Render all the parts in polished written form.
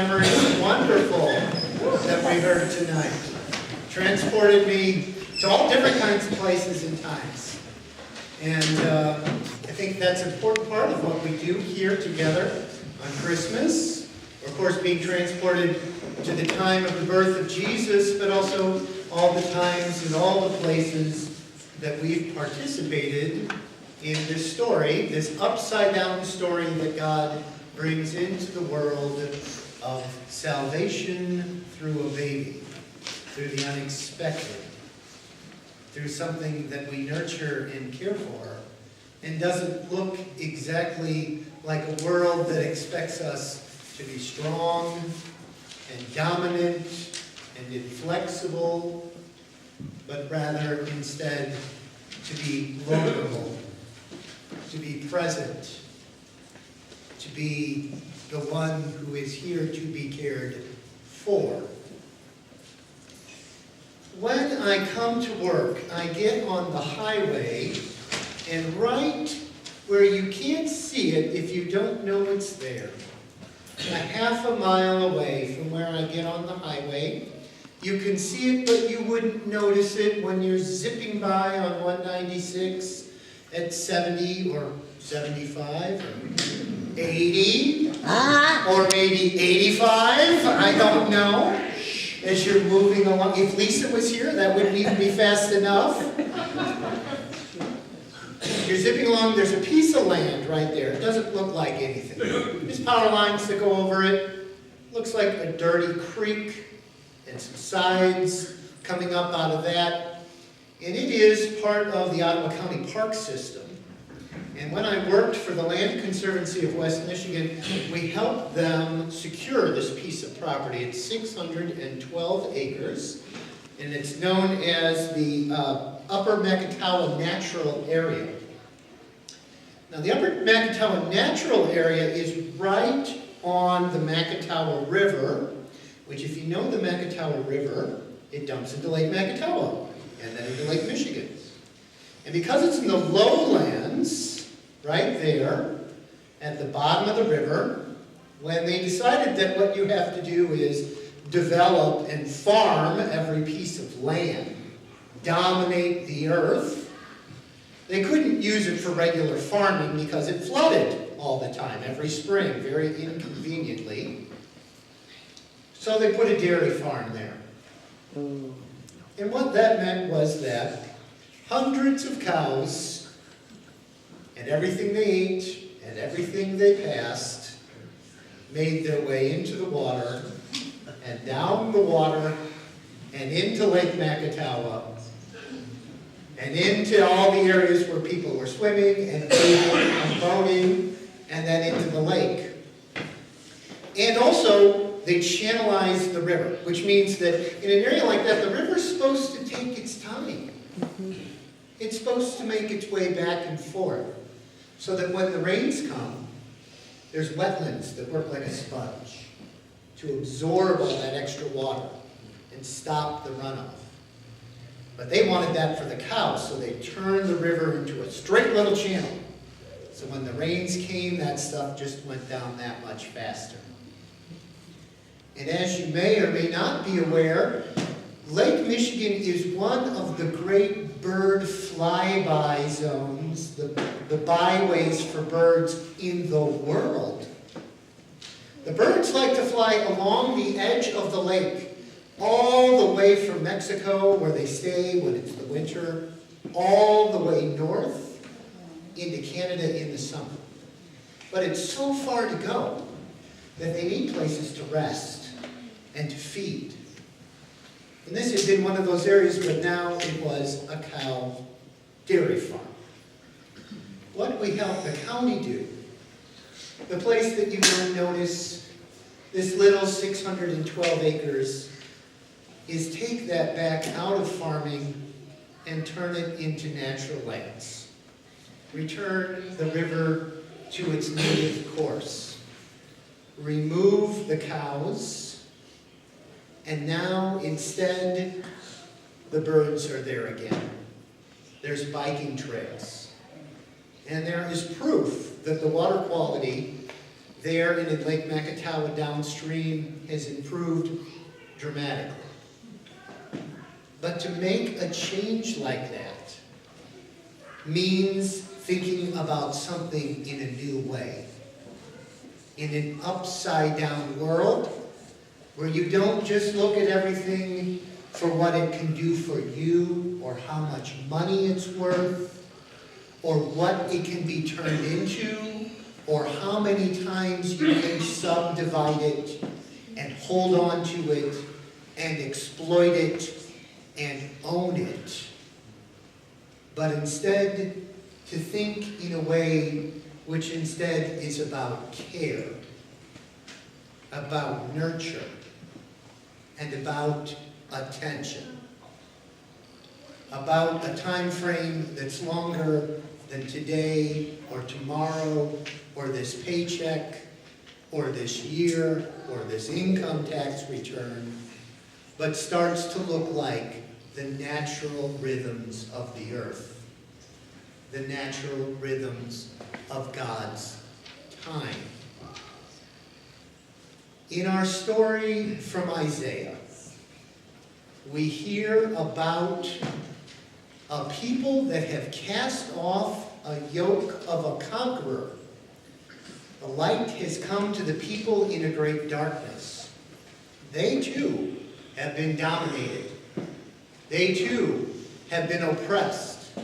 memories wonderful that we heard tonight. Transported me to all different kinds of places and times. And I think that's an important part of what we do here together on Christmas. Of course, being transported to the time of the birth of Jesus, but also all the times and all the places that we've participated in this story, this upside-down story that God brings into the world of salvation through a baby, through the unexpected, through something that we nurture and care for, and doesn't look exactly like a world that expects us to be strong and dominant and inflexible, but rather instead to be vulnerable, to be present, to be the one who is here to be cared for. When I come to work, I get on the highway, and right where you can't see it if you don't know it's there, a half a mile away from where I get on the highway, you can see it, but you wouldn't notice it when you're zipping by on 196 at 70 or 75 or 80 or maybe 85, I don't know, as you're moving along. If Lisa was here, that wouldn't even be fast enough. You're zipping along, there's a piece of land right there. It doesn't look like anything. There's power lines that go over it. Looks like a dirty creek and some sides coming up out of that. And it is part of the Ottawa County Park System. And when I worked for the Land Conservancy of West Michigan, we helped them secure this piece of property. It's 612 acres, and it's known as the Upper Macatawa Natural Area. Now, the Upper Macatawa Natural Area is right on the Macatawa River, which, if you know the Macatawa River, it dumps into Lake Macatawa and then into Lake Michigan. And because it's in the lowlands, right there, at the bottom of the river, when they decided that what you have to do is develop and farm every piece of land, dominate the earth, they couldn't use it for regular farming because it flooded all the time, every spring, very inconveniently. So they put a dairy farm there. And what that meant was that hundreds of cows and everything they ate and everything they passed made their way into the water and down the water and into Lake Macatawa and into all the areas where people were swimming and bathing and boating, and then into the lake. And also, they channelized the river, which means that in an area like that, the river's supposed to take its time. It's supposed to make its way back and forth, so that when the rains come, there's wetlands that work like a sponge to absorb all that extra water and stop the runoff. But they wanted that for the cows, so they turned the river into a straight little channel. So when the rains came, that stuff just went down that much faster. And as you may or may not be aware, Lake Michigan is one of the great bird flyby zones, the byways for birds in the world. The birds like to fly along the edge of the lake, all the way from Mexico, where they stay when it's the winter, all the way north into Canada in the summer. But it's so far to go that they need places to rest and to feed. And this had been one of those areas, but now it was a cow dairy farm. What did we help the county do? The place that you don't notice, this little 612 acres, is take that back out of farming and turn it into natural lands. Return the river to its native course. Remove the cows, and now instead the birds are there again. There's biking trails. And there is proof that the water quality there in Lake Makatawa downstream has improved dramatically. But to make a change like that means thinking about something in a new way. In an upside-down world where you don't just look at everything for what it can do for you, or how much money it's worth, or what it can be turned into, or how many times you can subdivide it and hold on to it and exploit it and own it. But instead, to think in a way which instead is about care, about nurture, and about attention. About a time frame that's longer than today or tomorrow or this paycheck or this year or this income tax return, but starts to look like the natural rhythms of the earth, the natural rhythms of God's time. In our story from Isaiah, we hear about a people that have cast off a yoke of a conqueror. The light has come to the people in a great darkness. They too have been dominated. They too have been oppressed.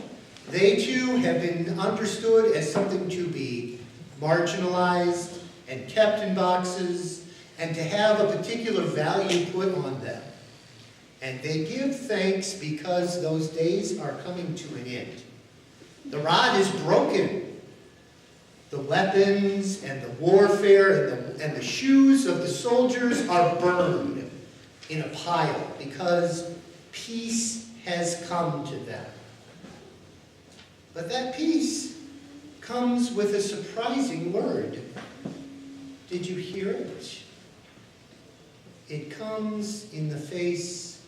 They too have been understood as something to be marginalized and kept in boxes and to have a particular value put on them. And they give thanks because those days are coming to an end. The rod is broken. The weapons and the warfare and the shoes of the soldiers are burned in a pile because peace has come to them. But that peace comes with a surprising word. Did you hear it? It comes in the face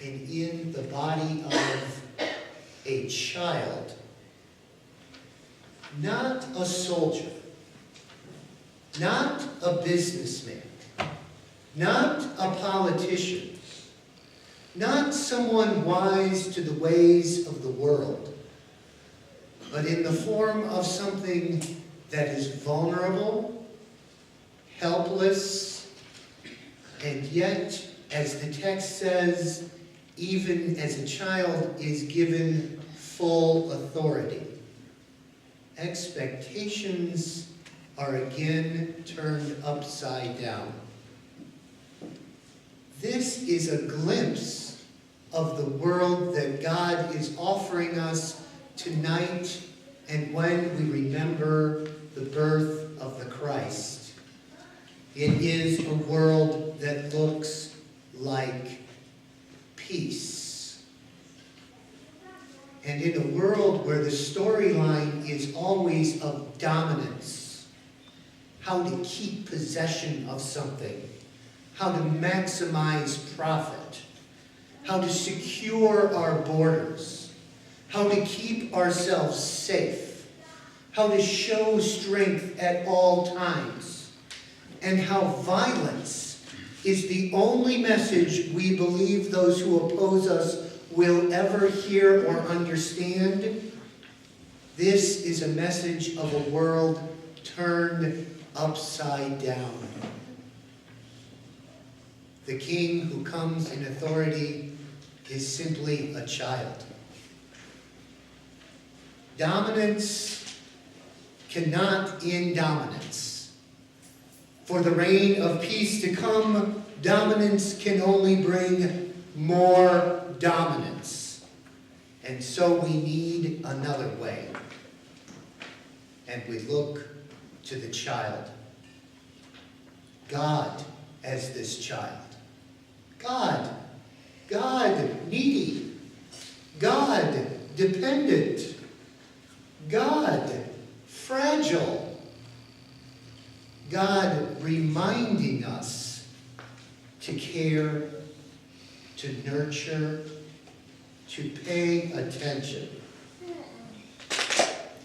and in the body of a child. Not a soldier. Not a businessman. Not a politician. Not someone wise to the ways of the world. But in the form of something that is vulnerable, helpless, and yet, as the text says, even as a child is given full authority. Expectations are again turned upside down. This is a glimpse of the world that God is offering us tonight and when we remember the birth of the Christ. It is a world that looks like peace. And in a world where the storyline is always of dominance, how to keep possession of something, how to maximize profit, how to secure our borders, how to keep ourselves safe, how to show strength at all times, and how violence is the only message we believe those who oppose us will ever hear or understand. This is a message of a world turned upside down. The king who comes in authority is simply a child. Dominance cannot end dominance. For the reign of peace to come, dominance can only bring more dominance. And so we need another way. And we look to the child. God as this child. God needy. God dependent. God fragile. God reminding us to care, to nurture, to pay attention,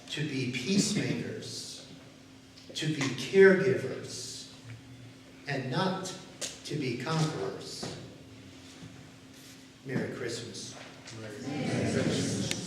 to be peacemakers, to be caregivers and not to be conquerors. Merry Christmas. Merry Christmas.